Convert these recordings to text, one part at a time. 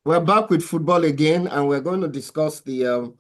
We're back with football again, and we're going to discuss the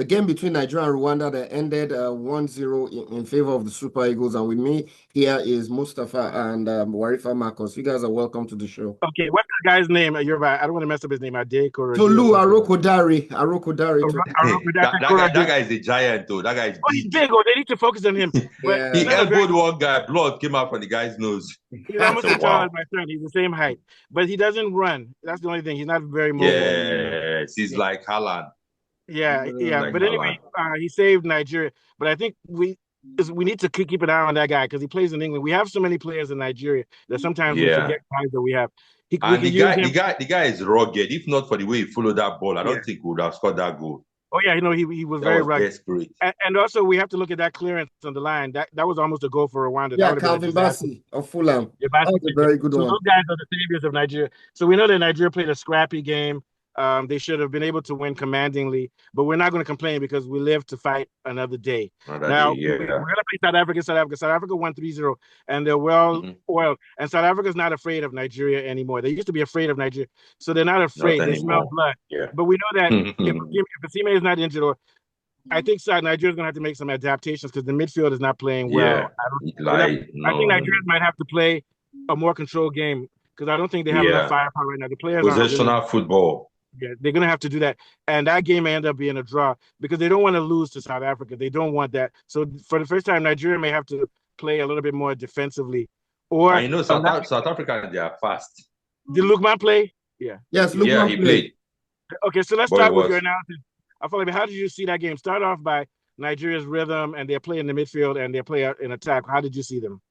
game between Nigeria and Rwanda that ended 1-0 in favor of the Super Eagles. And with me here is Mustafa and Warifa Marcos. You guys are welcome to the show. Okay, what's the guy's name? I don't want to mess up his name. Adek or Tolu Arokodare. That guy is a giant, though. That guy is big. He's big. Oh, they need to focus on him. Yeah. He elbowed one guy. Blood came out from the guy's nose. He's almost as tall as my son. He's the same height, but he doesn't run. That's the only thing. He's not very mobile. Yes, he's like Haaland. Yeah. Like But anyway, he saved Nigeria. But I think we need to keep an eye on that guy because he plays in England. We have so many players in Nigeria that sometimes we forget guys that we have. The guy is rugged. If not for the way he followed that ball, I don't think we would have scored that goal. Oh yeah, he was very rugged. Desperate. And also we have to look at that clearance on the line. That was almost a goal for Rwanda. Yeah, Calvin Bassey of Fulham. Yeah, that was a very good one. Those guys are the saviors of Nigeria. So we know that Nigeria played a scrappy game. They should have been able to win commandingly, but we're not going to complain because we live to fight another day. We're going to play South Africa. South Africa won 3-0, and they're well-oiled. And South Africa's not afraid of Nigeria anymore. They used to be afraid of Nigeria, so they're not afraid. They smell blood. Yeah. But we know that if Basime is not injured, or I think Nigeria's going to have to make some adaptations because the midfield is not playing well. I think Nigeria might have to play a more controlled game because I don't think they have enough firepower right now. The players possessional football. Yeah, they're going to have to do that. And that game may end up being a draw because they don't want to lose to South Africa. They don't want that. So for the first time, Nigeria may have to play a little bit more defensively. Or South Africa, they are fast. Did Lukman play? Yeah. Yes, Lukman he played. Okay, so let's start with your analysis. How did you see that game? Start off by Nigeria's rhythm and their play in the midfield and their play in attack. How did you see them?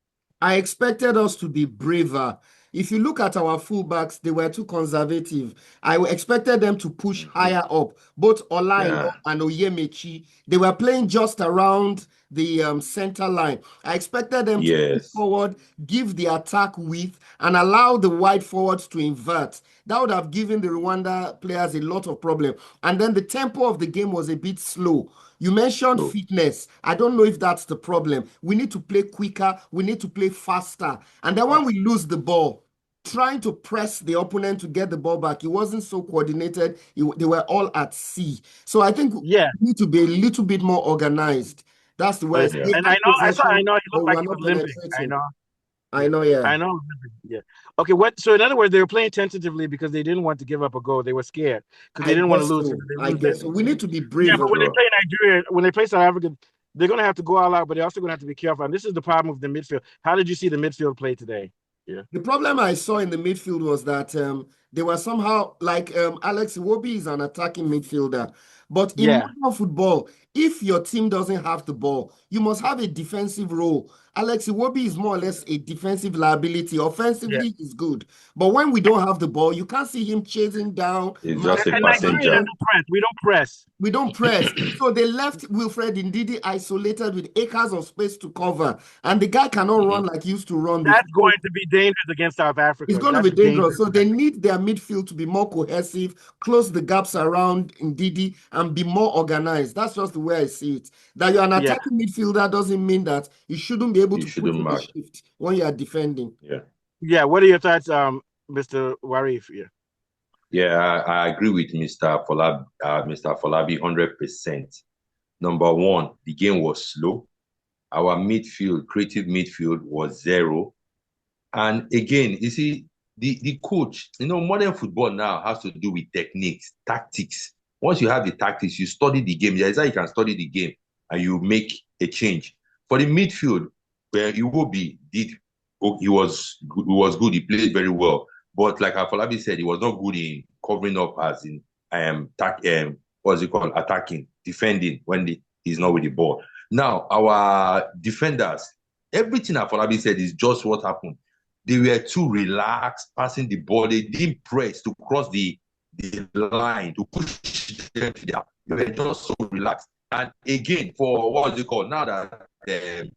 I expected us to be braver. If you look at our fullbacks, they were too conservative. I expected them to push higher up. Both Olaimo and Oyemechi, they were playing just around the center line. I expected them to push forward, give the attack width, and allow the wide forwards to invert. That would have given the Rwanda players a lot of problem. And then the tempo of the game was a bit slow. You mentioned fitness. I don't know if that's the problem. We need to play quicker. We need to play faster. And then when we lose the ball, trying to press the opponent to get the ball back, it wasn't so coordinated. They were all at sea. So I think we need to be a little bit more organized. That's the way. And I know. He looked like he was limping. I know. Yeah. Okay. So in other words, they were playing tentatively because they didn't want to give up a goal. They were scared because they didn't want to lose. I guess so. We need to be brave. Yeah, but when they play Nigeria, when they play South Africa, they're going to have to go all out, but they're also going to have to be careful. And this is the problem with the midfield. How did you see the midfield play today? Yeah. The problem I saw in the midfield was that they were somehow like Alex Iwobi is an attacking midfielder. But in modern football, if your team doesn't have the ball, you must have a defensive role. Alex Iwobi is more or less a defensive liability. Offensively, he's good. But when we don't have the ball, you can't see him chasing down. He's just a passenger. We don't press. We don't press. So they left Wilfred Ndidi isolated with acres of space to cover. And the guy cannot run like he used to run. That's going to be dangerous against South Africa. It's going to be dangerous. So they need their midfield to be more cohesive, close the gaps around Ndidi, and be more organized. That's just the way I see it. That you're an attacking midfielder doesn't mean that you shouldn't be able to put in the shift when you are defending. Yeah. What are your thoughts, Mr. Warif? Yeah, I agree with Mr. Folabi 100%. Number one, the game was slow. Our creative midfield was zero. And again, you see, the coach, modern football now has to do with techniques, tactics. Once you have the tactics, you study the game. That's how you can study the game and you make a change. For the midfield, where Iwobi he was good. He played very well. But like Afolabi said, he was not good in covering up as in attacking, defending when he's not with the ball. Now, our defenders, everything Afolabi said is just what happened. They were too relaxed, passing the ball. They didn't press to cross the line, to push them to there. They were just so relaxed. And again, for now that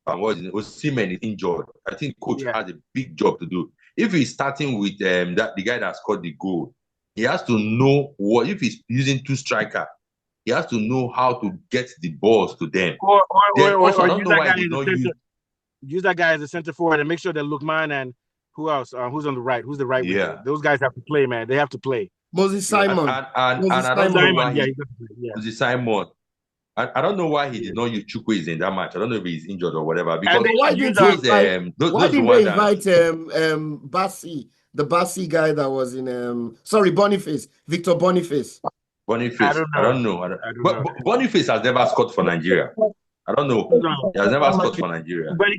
Osimhen is injured, I think coach has a big job to do. If he's starting with the guy that scored the goal, he has to know if he's using two striker, he has to know how to get the balls to them. Or use that guy as a center forward and make sure that Lukman and Who else? Who's on the right? Who's the right winger? Yeah. Those guys have to play, man. They have to play. Moses Simon. And I don't know why Moses Simon. I don't know why he did not use Chukwueze in that match. I don't know if he's injured or whatever. Because why didn't they invite Bassi, the Bassi guy that was in Boniface, Victor Boniface? Boniface. I don't know. But Boniface has never scored for Nigeria. I don't know. He has never scored for Nigeria. But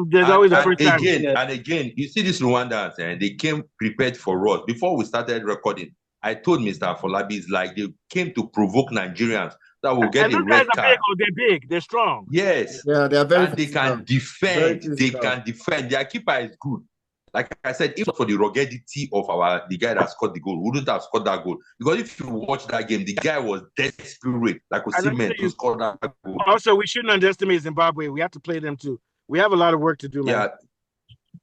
there's always a first time. And again, you see these Rwandans, and they came prepared for us. Before we started recording, I told Mr. Afolabi, it's like they came to provoke Nigerians that will get the red card. They're big. They're strong. Yes. Yeah, they are very. And they can defend. They can defend. Their keeper is good. Like I said, if not for the ruggedity of the guy that scored the goal, we wouldn't have scored that goal. Because if you watch that game, the guy was desperate, like Osimhen, to score that goal. Also, we shouldn't underestimate Zimbabwe. We have to play them too. We have a lot of work to do, man. Yeah.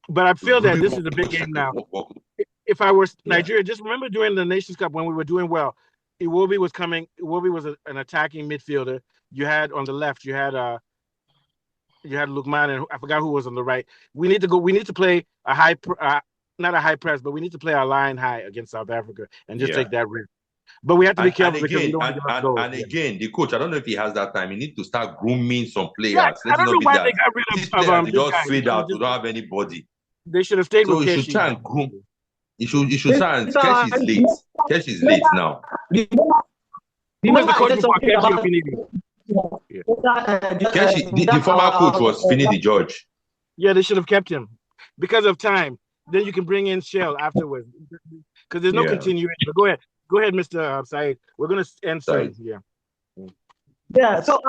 But I feel that this is a big game now. If I were Nigeria, just remember during the Nations Cup when we were doing well, Iwobi was coming. Iwobi was an attacking midfielder. You had on the left, you had Lukman, and I forgot who was on the right. We need to play a high, not a high press, but we need to play our line high against South Africa and just take that risk. But we have to be careful because we don't again, the coach, I don't know if he has that time. He needs to start grooming some players. Yeah, I don't know why they got rid of they just fade out. We don't have anybody. They should have stayed with Keshi. So you should try and groom. You should try and Keshi is late. Keshi is late now. He was the coach before Keshi Finidi. Keshi, the former coach was Finidi George. Yeah, they should have kept him because of time. Then you can bring in Shell afterwards because there's no continuation. But go ahead, Mr. Said. We're gonna end soon. Yeah. So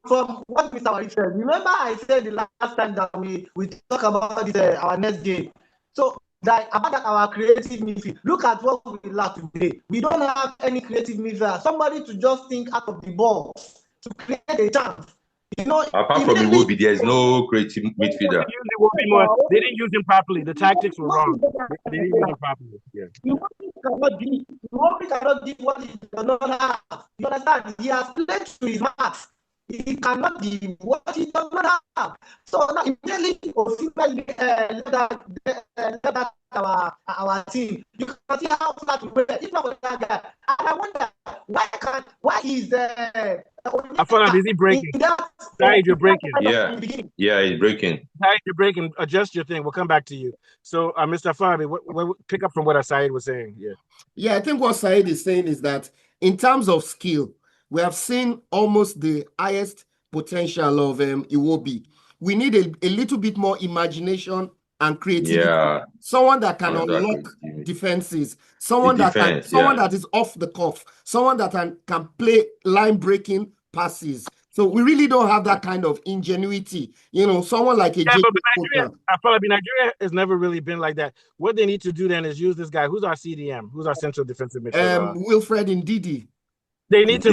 from what Mr. Wari said, remember I said the last time that we talk about this, our next game. So that about our creative midfield. Look at what we lack today. We don't have any creative midfield. Somebody to just think out of the box to create a chance. Apart from Iwobi, there's no creative midfielder. They didn't use him properly. The tactics were wrong. They didn't use him properly. Yeah. Iwobi cannot give what he does not have. You understand? He has played to his max. He cannot give what he does not have. So now immediately our team. You can see how flat we were. If not for that guy, and I wonder why is I thought is he breaking? Said, you're breaking. Yeah, he's breaking. Said, you're breaking. Adjust your thing. We'll come back to you. So, Mr. Fabi, what pick up from what Said was saying? Yeah, I think what Said is saying is that in terms of skill, we have seen almost the highest potential of Iwobi. We need a little bit more imagination and creativity. Yeah. Someone that can unlock defenses. Someone that is off the cuff. Someone that can play line breaking passes. So we really don't have that kind of ingenuity. Someone like a Nigeria has never really been like that. What they need to do then is use this guy. Who's our CDM? Who's our central defensive midfielder? Wilfred Ndidi. They need to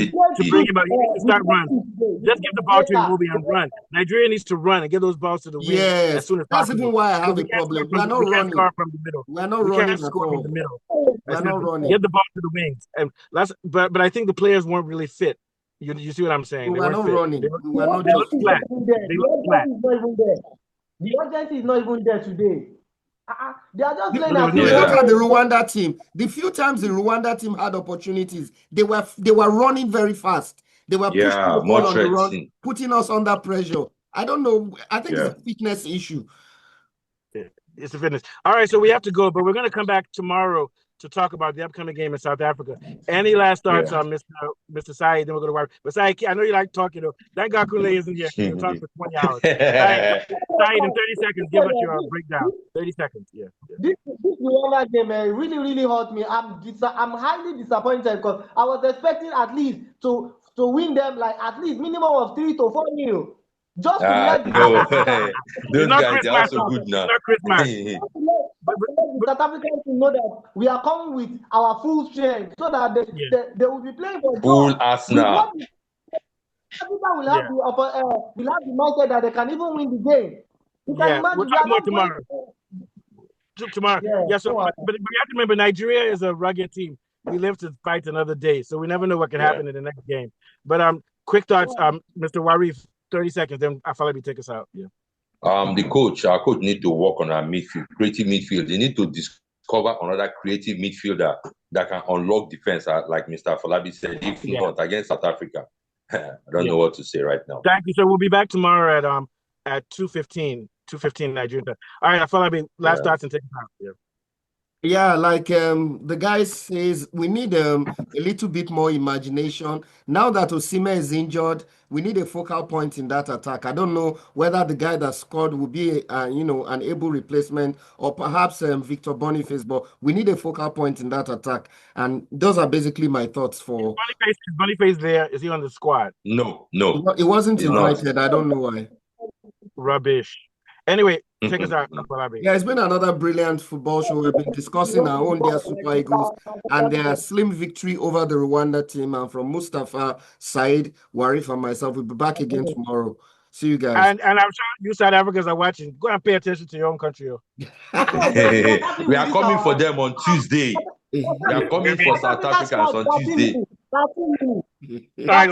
bring him out. He needs to start running. Just give the ball to Iwobi and run. Nigeria needs to run and get those balls to the wing as soon as possible. That's even why I have a problem. We're not running. From the middle. We're not running at all. From the middle. We're not running. Get the ball to the wings. And but I think the players weren't really fit. You see what I'm saying? We're not running. They look flat. They look flat. The urgency is not even there today. They are just playing Look at the Rwanda team. The few times the Rwanda team had opportunities, they were running very fast. They were pushing the ball on the run, putting us under pressure. I don't know. I think it's a fitness issue. It's a fitness. All right, so we have to go, but we're going to come back tomorrow to talk about the upcoming game in South Africa. Any last thoughts on Mr. Said? Then we're going to work. But Said, I know you like talking, though. That guy Kule isn't here. We'll talk for 20 hours. Said, in 30 seconds, give us your breakdown. 30 seconds, This Rwanda game really, really hurt me. I'm highly disappointed because I was expecting at least to win them like at least minimum of 3 to 4-0. Just to let those guys, they're also good now. Not Christmas. But South Africans to know that we are coming with our full strength so that they will be playing for full Arsenal. Everyone will have the mindset that they can even win the game. We'll talk more tomorrow. Tomorrow. So but you have to remember, Nigeria is a rugged team. We live to fight another day, so we never know what can happen in the next game. But quick thoughts, Mr. Warif, 30 seconds, then Afalabi take us out. Our coach need to work on our midfield, creative midfield. They need to discover another creative midfielder that can unlock defense, like Mr. Falabi said. If not, against South Africa, I don't know what to say right now. Thank you, sir. We'll be back tomorrow at 2:15 Nigerian time. All right, Falabi, last thoughts and take it out. Yeah, like the guy says, we need a little bit more imagination. Now that Osimhen is injured, we need a focal point in that attack. I don't know whether the guy that scored will be, an able replacement, or perhaps Victor Boniface, but we need a focal point in that attack. And those are basically my thoughts for... Is Boniface there? Is he on the squad? No. It wasn't invited. I don't know why. Rubbish. Anyway, take us out. Yeah, it's been another brilliant football show. We've been discussing our own dear Super Eagles and their slim victory over the Rwanda team. And from Mustafa, Said, Warif, and myself, we'll be back again tomorrow. See you guys. And I'm sure you South Africans are watching. Go and pay attention to your own country. We are coming for them on Tuesday. We are coming for South Africans on Tuesday. All right.